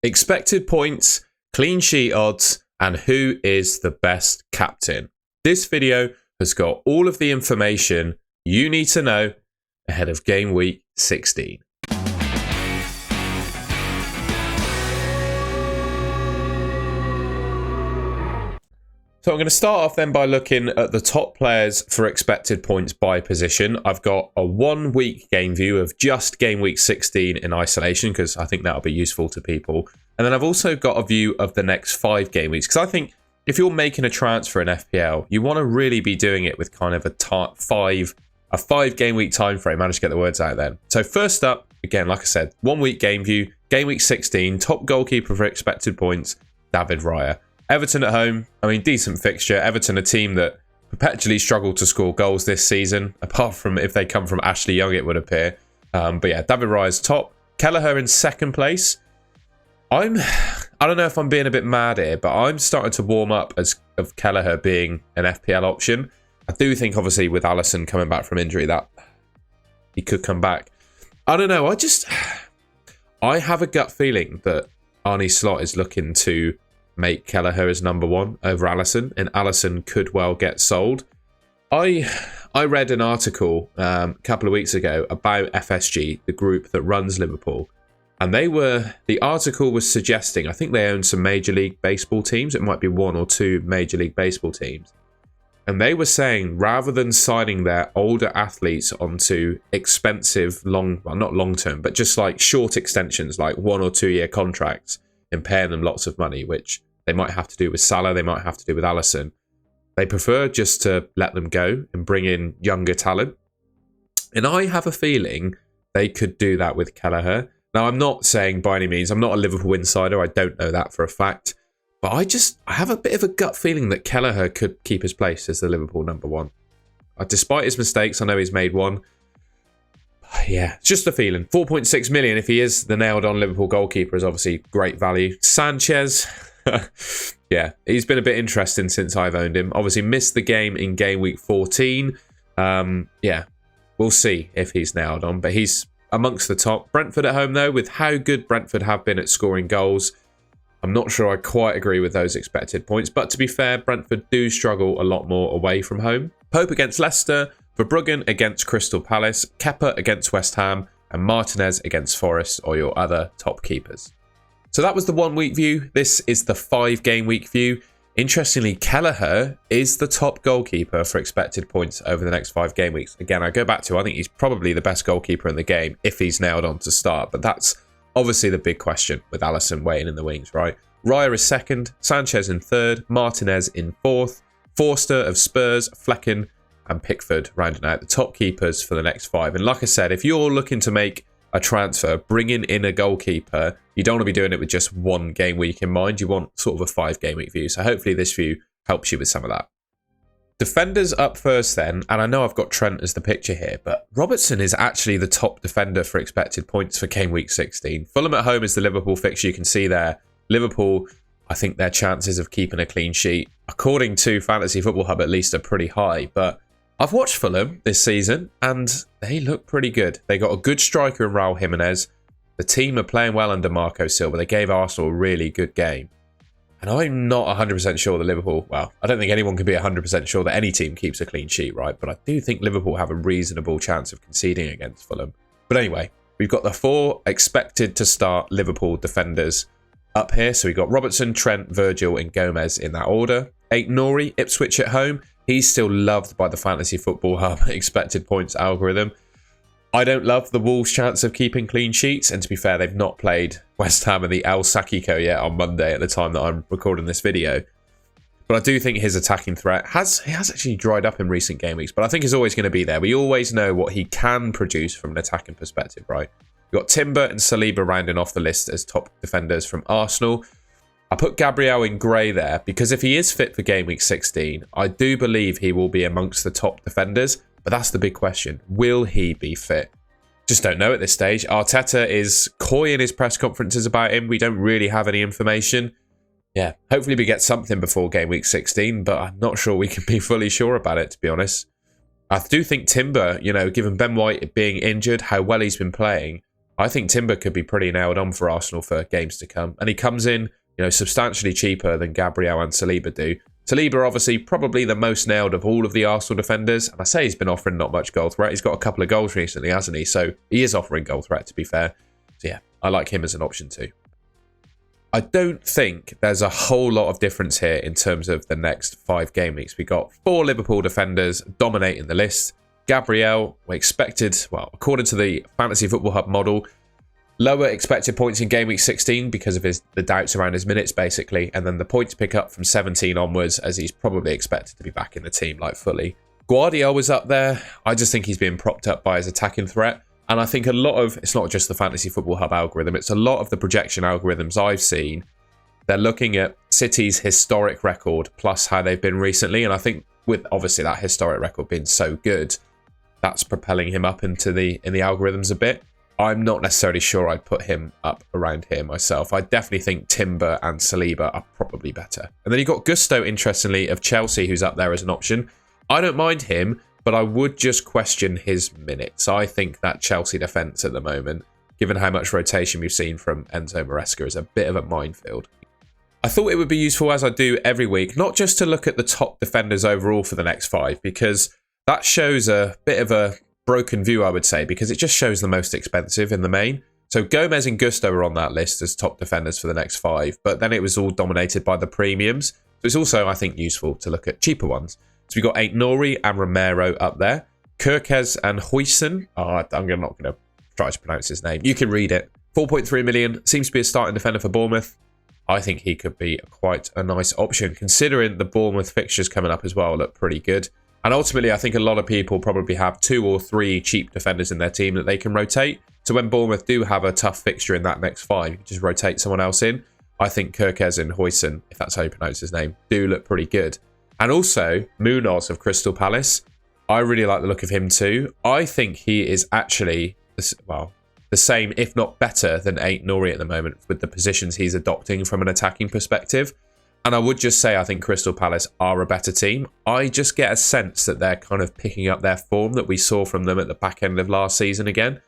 expected points, clean sheet odds, and who is the best captain. This video has got all of the information you need to know ahead of game week 16. So I'm going to start off then by looking at the top players for expected points by position. I've got a 1 week game view of just game week 16 in isolation because I think that'll be useful to people. And then I've also got a view of the next 5 game weeks because I think if you're making a transfer in FPL, you want to really be doing it with kind of a 5 game week time frame. Managed to get the words out then. So first up, again, like I said, 1 week game view, game week 16, top goalkeeper for expected points, David Raya. Everton at home, I mean, decent fixture. Everton, a team that perpetually struggled to score goals this season, apart from if they come from Ashley Young, it would appear. But yeah, David Raya's top. Kelleher in second place. I don't know if I'm being a bit mad here, but I'm starting to warm up of Kelleher being an FPL option. I do think, obviously, with Alisson coming back from injury, that he could come back. I don't know. I have a gut feeling that Arne Slot is looking to make Kelleher as number 1 over Alisson, and Alisson could well get sold. I read an article a couple of weeks ago about FSG, the group that runs Liverpool, and the article was suggesting, I think they own some Major League Baseball teams, it might be 1 or 2 Major League Baseball teams, and they were saying rather than signing their older athletes onto expensive not long term, but just like short extensions, like 1 or 2 year contracts, and paying them lots of money, which they might have to do with Salah, they might have to do with Alisson. They prefer just to let them go and bring in younger talent. And I have a feeling they could do that with Kelleher. Now, I'm not saying by any means, I'm not a Liverpool insider, I don't know that for a fact. But I have a bit of a gut feeling that Kelleher could keep his place as the Liverpool number 1. Despite his mistakes, I know he's made one. Yeah, it's just a feeling. 4.6 million if he is the nailed-on Liverpool goalkeeper is obviously great value. Sanchez, yeah, he's been a bit interesting since I've owned him. Obviously missed the game in game week 14. Yeah, we'll see if he's nailed on, but he's amongst the top. Brentford at home, though, with how good Brentford have been at scoring goals, I'm not sure I quite agree with those expected points. But to be fair, Brentford do struggle a lot more away from home. Pope against Leicester, Verbruggen against Crystal Palace, Kepa against West Ham, and Martinez against Forest are your other top keepers. So that was the 1 week view. This is the 5 game week view. Interestingly, Kelleher is the top goalkeeper for expected points over the next 5 game weeks. Again, I go back to, I think he's probably the best goalkeeper in the game if he's nailed on to start. But that's obviously the big question with Alisson waiting in the wings, right? Raya is second, Sanchez in third, Martinez in fourth, Forster of Spurs, Flecken and Pickford rounding out the top keepers for the next 5. And like I said, if you're looking to make a transfer, bringing in a goalkeeper, you don't want to be doing it with just 1 game week in mind. You want sort of a 5 game week view. So hopefully this view helps you with some of that. Defenders up first then, and I know I've got Trent as the picture here, but Robertson is actually the top defender for expected points for game week 16. Fulham at home is the Liverpool fixture. You can see there, Liverpool, I think their chances of keeping a clean sheet, according to Fantasy Football Hub at least, are pretty high. But I've watched Fulham this season and they look pretty good. They got a good striker in Raul Jimenez. The team are playing well under Marco Silva. They gave Arsenal a really good game. And I'm not 100% sure that Liverpool, well, I don't think anyone can be 100% sure that any team keeps a clean sheet, right? But I do think Liverpool have a reasonable chance of conceding against Fulham. But anyway, we've got the 4 expected to start Liverpool defenders up here. So we've got Robertson, Trent, Virgil and Gomez in that order. 8 Nori, Ipswich at home. He's still loved by the Fantasy Football Hub expected points algorithm. I don't love the Wolves' chance of keeping clean sheets. And to be fair, they've not played West Ham and the El Sakiko yet on Monday at the time that I'm recording this video. But I do think his attacking threat has actually dried up in recent game weeks. But I think he's always going to be there. We always know what he can produce from an attacking perspective, right? We've got Timber and Saliba rounding off the list as top defenders from Arsenal. I put Gabriel in grey there because if he is fit for game week 16, I do believe he will be amongst the top defenders. But that's the big question. Will he be fit? Just don't know at this stage. Arteta is coy in his press conferences about him. We don't really have any information. Yeah, hopefully we get something before game week 16, but I'm not sure we can be fully sure about it, to be honest. I do think Timber, given Ben White being injured, how well he's been playing, I think Timber could be pretty nailed on for Arsenal for games to come. And he comes in, substantially cheaper than Gabriel and Saliba do. Saliba, obviously, probably the most nailed of all of the Arsenal defenders. And I say he's been offering not much goal threat. He's got a couple of goals recently, hasn't he? So he is offering goal threat, to be fair. So yeah, I like him as an option too. I don't think there's a whole lot of difference here in terms of the next 5 game weeks. We got 4 Liverpool defenders dominating the list. Gabriel, we expected, well, according to the Fantasy Football Hub model, lower expected points in game week 16 because of the doubts around his minutes, basically. And then the points pick up from 17 onwards, as he's probably expected to be back in the team, like, fully. Guardiola was up there. I just think he's being propped up by his attacking threat. And I think a lot of, it's not just the Fantasy Football Hub algorithm, it's a lot of the projection algorithms I've seen. They're looking at City's historic record plus how they've been recently. And I think with, obviously, that historic record being so good, that's propelling him up in the algorithms a bit. I'm not necessarily sure I'd put him up around here myself. I definitely think Timber and Saliba are probably better. And then you've got Gusto, interestingly, of Chelsea, who's up there as an option. I don't mind him, but I would just question his minutes. I think that Chelsea defence at the moment, given how much rotation we've seen from Enzo Maresca, is a bit of a minefield. I thought it would be useful, as I do every week, not just to look at the top defenders overall for the next 5, because that shows a bit of a broken view, I would say, because it just shows the most expensive in the main. So Gomez and Gusto are on that list as top defenders for the next 5, but then it was all dominated by the premiums. So it's also, I think, useful to look at cheaper ones. So we've got Aït-Nouri and Romero up there. Kerkez and Huijsen. I'm not going to try to pronounce his name. You can read it. 4.3 million. Seems to be a starting defender for Bournemouth. I think he could be quite a nice option, considering the Bournemouth fixtures coming up as well look pretty good. And ultimately, I think a lot of people probably have 2 or 3 cheap defenders in their team that they can rotate. So when Bournemouth do have a tough fixture in that next 5, you just rotate someone else in. I think Kerkez and Huijsen, if that's how you pronounce his name, do look pretty good. And also, Munoz of Crystal Palace. I really like the look of him too. I think he is actually, well, the same, if not better, than Aït-Nouri at the moment with the positions he's adopting from an attacking perspective. And I would just say I think Crystal Palace are a better team. I just get a sense that they're kind of picking up their form that we saw from them at the back end of last season again.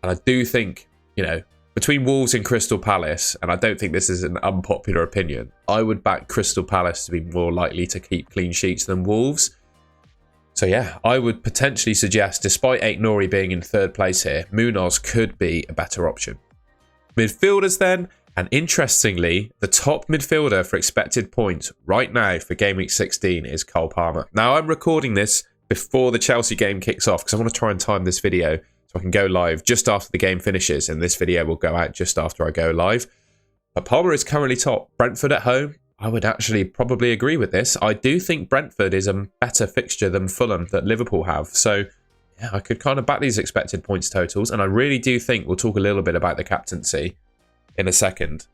And I do think, between Wolves and Crystal Palace, and I don't think this is an unpopular opinion, I would back Crystal Palace to be more likely to keep clean sheets than Wolves. So yeah, I would potentially suggest, despite Aït-Nouri being in 3rd place here, Munoz could be a better option. Midfielders then, and interestingly, the top midfielder for expected points right now for Game Week 16 is Cole Palmer. Now, I'm recording this before the Chelsea game kicks off because I want to try and time this video so I can go live just after the game finishes, and this video will go out just after I go live. But Palmer is currently top. Brentford at home. I would actually probably agree with this. I do think Brentford is a better fixture than Fulham that Liverpool have. So yeah, I could kind of back these expected points totals. And I really do think we'll talk a little bit about the captaincy in a second.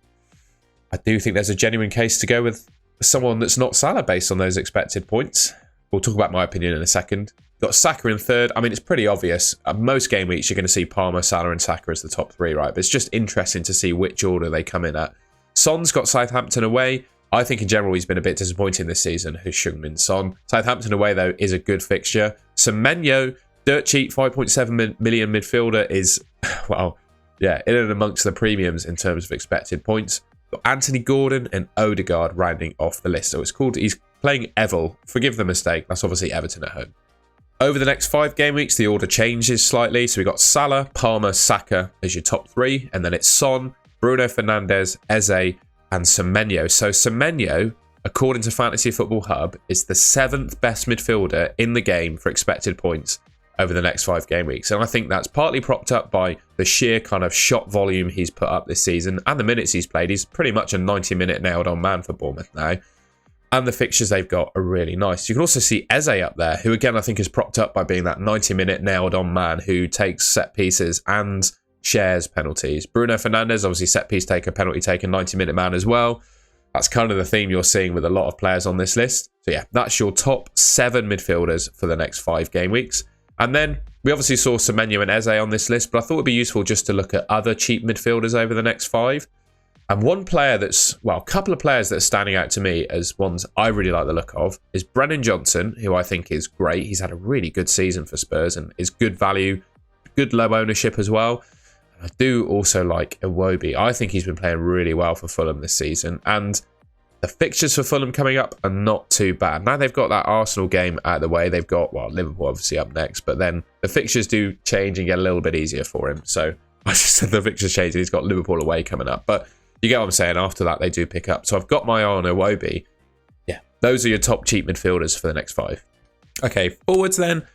I do think there's a genuine case to go with someone that's not Salah based on those expected points. We'll talk about my opinion in a second. Got Saka in 3rd. I mean, it's pretty obvious. Most game weeks, you're going to see Palmer, Salah and Saka as the top 3, right? But it's just interesting to see which order they come in at. Son's got Southampton away. I think in general he's been a bit disappointing this season, Heung-min Son. Southampton away, though, is a good fixture. Semenyo, dirt cheap, 5.7 million midfielder is, well, yeah, in and amongst the premiums in terms of expected points. Got Anthony Gordon and Odegaard rounding off the list. So he's playing Evil. Forgive the mistake. That's obviously Everton at home. Over the next 5 game weeks, the order changes slightly. So we've got Salah, Palmer, Saka as your top 3. And then it's Son, Bruno Fernandes, Eze, and Semenyo. So Semenyo, according to Fantasy Football Hub, is the 7th best midfielder in the game for expected points over the next 5 game weeks. And I think that's partly propped up by the sheer kind of shot volume he's put up this season and the minutes he's played. He's pretty much a 90-minute nailed-on man for Bournemouth now. And the fixtures they've got are really nice. You can also see Eze up there, who again I think is propped up by being that 90-minute nailed-on man who takes set pieces and shares penalties. Bruno Fernandes, obviously set piece taker, penalty taker, 90-minute man as well. That's kind of the theme you're seeing with a lot of players on this list. So yeah, that's your top 7 midfielders for the next 5 game weeks. And then we obviously saw Semenyo and Eze on this list, but I thought it would be useful just to look at other cheap midfielders over the next 5. And one player that's, well, a couple of players that are standing out to me as ones I really like the look of is Brennan Johnson, who I think is great. He's had a really good season for Spurs and is good value, good low ownership as well. I do also like Iwobi. I think he's been playing really well for Fulham this season. And the fixtures for Fulham coming up are not too bad. Now they've got that Arsenal game out of the way. They've got, well, Liverpool obviously up next. But then the fixtures do change and get a little bit easier for him. So I just said the fixtures change. He's got Liverpool away coming up. But you get what I'm saying. After that, they do pick up. So I've got my eye on Iwobi. Yeah, those are your top cheap midfielders for the next 5. Okay, forwards then.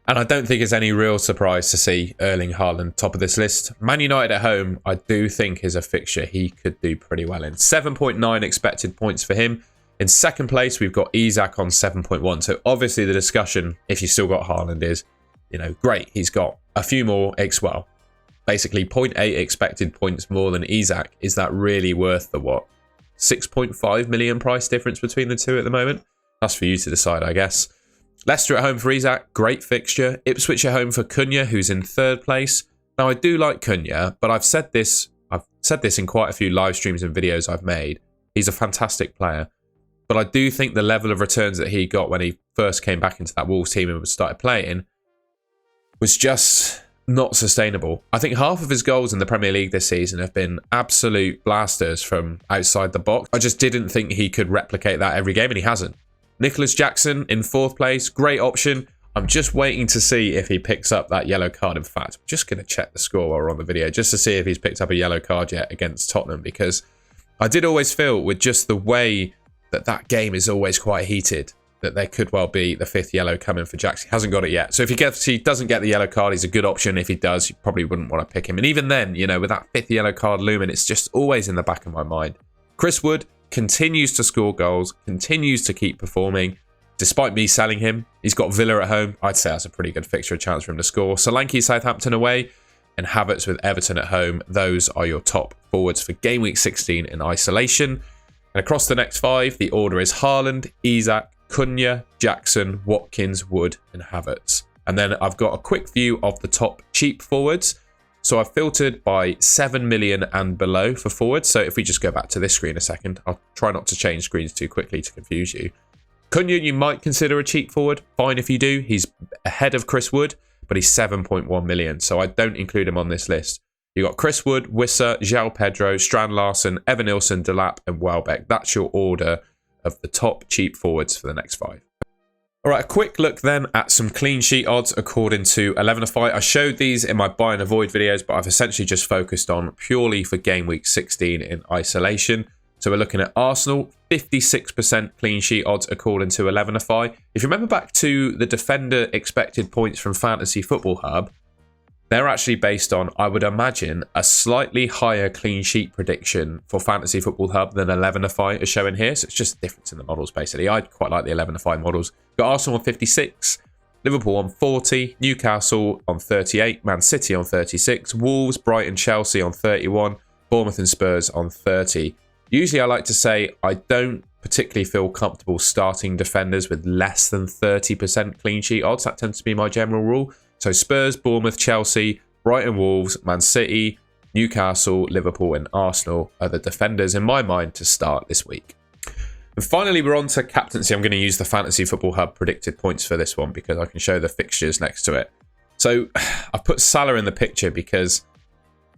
And I don't think it's any real surprise to see Erling Haaland top of this list. Man United at home, I do think is a fixture he could do pretty well in. 7.9 expected points for him. In second place, we've got Isak on 7.1. So obviously the discussion, if you still got Haaland, is, you know, great. He's got a few more, well, basically 0.8 expected points more than Isak. Is that really worth the, what, 6.5 million price difference between the two at the moment? That's for you to decide, I guess. Leicester at home for Isak, great fixture. Ipswich at home for Cunha, who's in third place. Now, I do like Cunha, but I've said this in quite a few live streams and videos I've made. He's a fantastic player. But I do think the level of returns that he got when he first came back into that Wolves team and started playing was just not sustainable. I think half of his goals in the Premier League this season have been absolute blasters from outside the box. I just didn't think he could replicate that every game, and he hasn't. Nicholas Jackson in fourth place, great option. I'm just waiting to see if he picks up that yellow card. In fact, I'm just going to check the score while we're on the video just to see if he's picked up a yellow card yet against Tottenham, because I did always feel with just the way that game is always quite heated that there could well be the 5th yellow coming for Jackson. He hasn't got it yet. So if he doesn't get the yellow card, he's a good option. If he does, you probably wouldn't want to pick him. And even then, you know, with that 5th yellow card looming, it's just always in the back of my mind. Chris Wood continues to score goals, continues to keep performing. Despite me selling him, he's got Villa at home. I'd say that's a pretty good fixture, a chance for him to score. Solanke, Southampton away, and Havertz with Everton at home. Those are your top forwards for Game Week 16 in isolation. And across the next 5, the order is Haaland, Isak, Cunha, Jackson, Watkins, Wood, and Havertz. And then I've got a quick view of the top cheap forwards. So I've filtered by 7 million and below for forwards. So if we just go back to this screen a second, I'll try not to change screens too quickly to confuse you. Cunha, you might consider a cheap forward. Fine if you do. He's ahead of Chris Wood, but he's 7.1 million. So I don't include him on this list. You've got Chris Wood, Wissa, João Pedro, Strand Larsen, Evan Nilsson, Delap, and Welbeck. That's your order of the top cheap forwards for the next 5. All right, a quick look then at some clean sheet odds according to 11ify. I showed these in my buy and avoid videos, but I've essentially just focused on purely for Game Week 16 in isolation. So we're looking at Arsenal, 56% clean sheet odds according to 11ify. If you remember back to the defender expected points from Fantasy Football Hub, they're actually based on, I would imagine, a slightly higher clean sheet prediction for Fantasy Football Hub than 11ify is showing here. So it's just a difference in the models, basically. I quite like the 11ify models. Got Arsenal on 56, Liverpool on 40, Newcastle on 38, Man City on 36, Wolves, Brighton, Chelsea on 31, Bournemouth and Spurs on 30. Usually I like to say I don't particularly feel comfortable starting defenders with less than 30% clean sheet odds. That tends to be my general rule. So Spurs, Bournemouth, Chelsea, Brighton, Wolves, Man City, Newcastle, Liverpool and Arsenal are the defenders in my mind to start this week. And finally, we're on to captaincy. I'm going to use the Fantasy Football Hub predicted points for this one because I can show the fixtures next to it. So I've put Salah in the picture because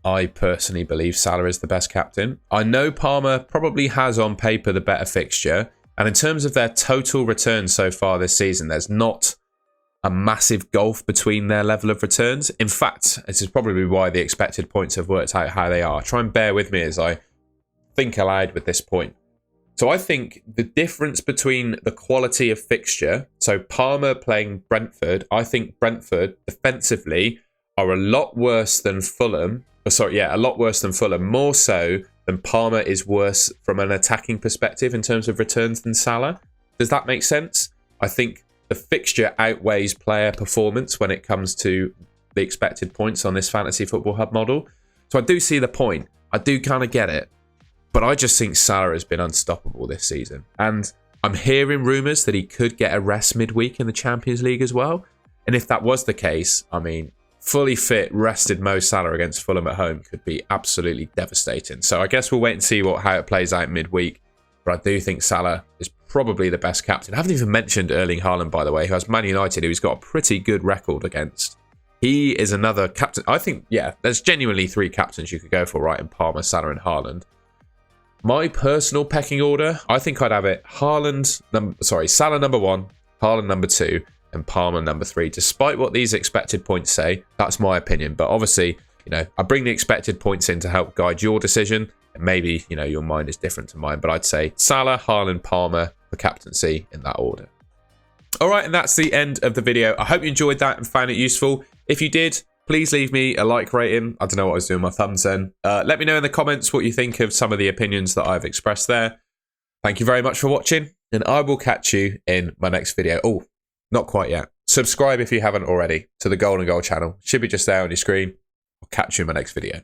I personally believe Salah is the best captain. I know Palmer probably has on paper the better fixture. And in terms of their total returns so far this season, there's not a massive gulf between their level of returns. In fact, this is probably why the expected points have worked out how they are. Try and bear with me as I think aloud with this point. So I think the difference between the quality of fixture, so Palmer playing Brentford, I think Brentford defensively are a lot worse than Fulham. A lot worse than Fulham. More so than Palmer is worse from an attacking perspective in terms of returns than Salah. Does that make sense? I think the fixture outweighs player performance when it comes to the expected points on this Fantasy Football Hub model. So I do see the point. I do kind of get it. But I just think Salah has been unstoppable this season. And I'm hearing rumours that he could get a rest midweek in the Champions League as well. And if that was the case, I mean, fully fit, rested Mo Salah against Fulham at home could be absolutely devastating. So I guess we'll wait and see how it plays out midweek. But I do think Salah is probably the best captain. I haven't even mentioned Erling Haaland, by the way, who has Man United, who's got a pretty good record against. He is another captain. I think, yeah, there's genuinely 3 captains you could go for, right? In Palmer, Salah, and Haaland. My personal pecking order, I think I'd have it Salah number 1, Haaland number 2, and Palmer number 3. Despite what these expected points say, that's my opinion. But obviously, you know, I bring the expected points in to help guide your decision. And maybe, you know, your mind is different to mine. But I'd say Salah, Haaland, Palmer for captaincy in that order. All right, and that's the end of the video. I hope you enjoyed that and found it useful. If you did, please leave me a like rating. I don't know what I was doing with my thumbs then. Let me know in the comments what you think of some of the opinions that I've expressed there. Thank you very much for watching, and I will catch you in my next video. Oh, not quite yet. Subscribe if you haven't already to the Golden Goal channel. Should be just there on your screen. I'll catch you in my next video.